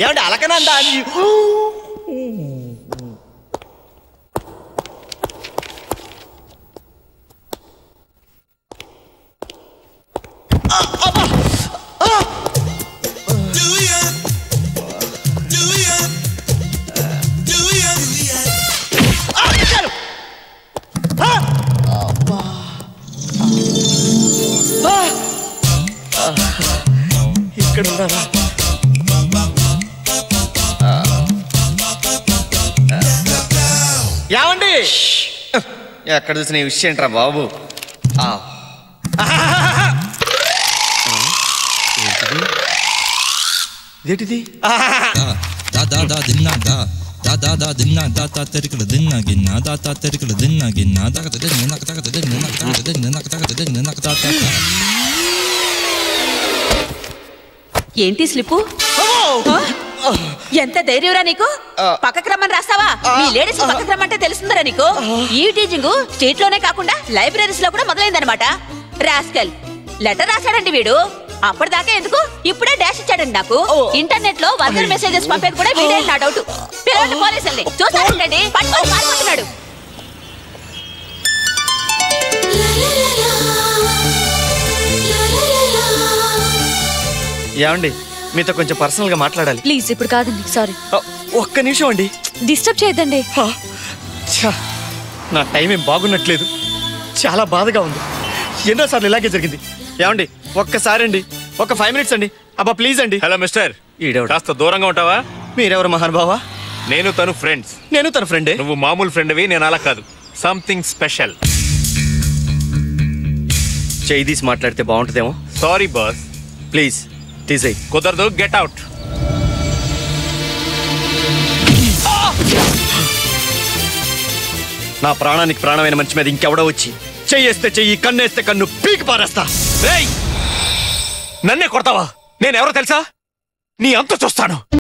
ఏమంటే అలకనందా అని ఇక్కడ ఉన్నారా? ఏమండి ఎక్కడ చూసిన ఈ విషయం ఏంట్రా బాబు? ఏంటిది? ఏంటి స్లిప్పు? ఎంత ధైర్యంరా నీకు? పక్కకు రమ్మని రాస్తావా? మీ లేడీస్ పక్కకు రమ్మంటే తెలుస్తుందరా నీకు? ఈ టీచింగ్ స్టేట్ లోనే కాకుండా లైబ్రరీస్ లో కూడా మొదలైందనమాట. రాస్కల్ లెటర్ రాశాడండి వీడు. అప్పటిదాకా ఎందుకు, ఇప్పుడే డాష్ ఇచ్చాడండి నాకు. ఇంటర్నెట్ లో వర్గర్ మెసేజెస్ పంపేది కూడా వీడే నా డౌట్. పిల్లలు పోలీసుల్ని చూసారండి, పట్టుకొని పారిపోతున్నాడు. ఏమండి మీతో కొంచెం పర్సనల్ గా మాట్లాడాలి. ప్లీజ్ ఇప్పుడు కాదండి, సారీ. ఒక్క నిమిషం అండి. డిస్టర్బ్ చేయొద్దండి. నా టైం ఏం బాగున్నట్లేదు, చాలా బాధగా ఉంది. ఎన్నోసార్లు ఇలాగే జరిగింది. ఏమండి ఒక్కసారి అండి, ఒక 5 minutes అండి. అబ్బా ప్లీజ్ అండి. హలో మిస్టర్, ఈడెవడు? కాస్త దూరంగా ఉంటావా? మీరెవరు మహానుభావా? నేను తను ఫ్రెండ్స్. నేను తన ఫ్రెండే. నువ్వు మామూలు ఫ్రెండ్వి, నేను అలా కాదు, సంథింగ్ స్పెషల్. చేయి తీసి మాట్లాడితే బాగుంటుందేమో. Sorry boss. ప్లీజ్ తీసేయి. కుదరదు, గెట్ అవుట్. నా ప్రాణానికి ప్రాణమైన మనిషి మీద ఇంకెవడో వచ్చి చెయ్యేస్తే చెయ్యి, కన్నేస్తే కన్ను పీకి పారేస్తా. నన్నే కొడతావా? నేనెవరో తెలుసా? నీ అంత చూస్తాను.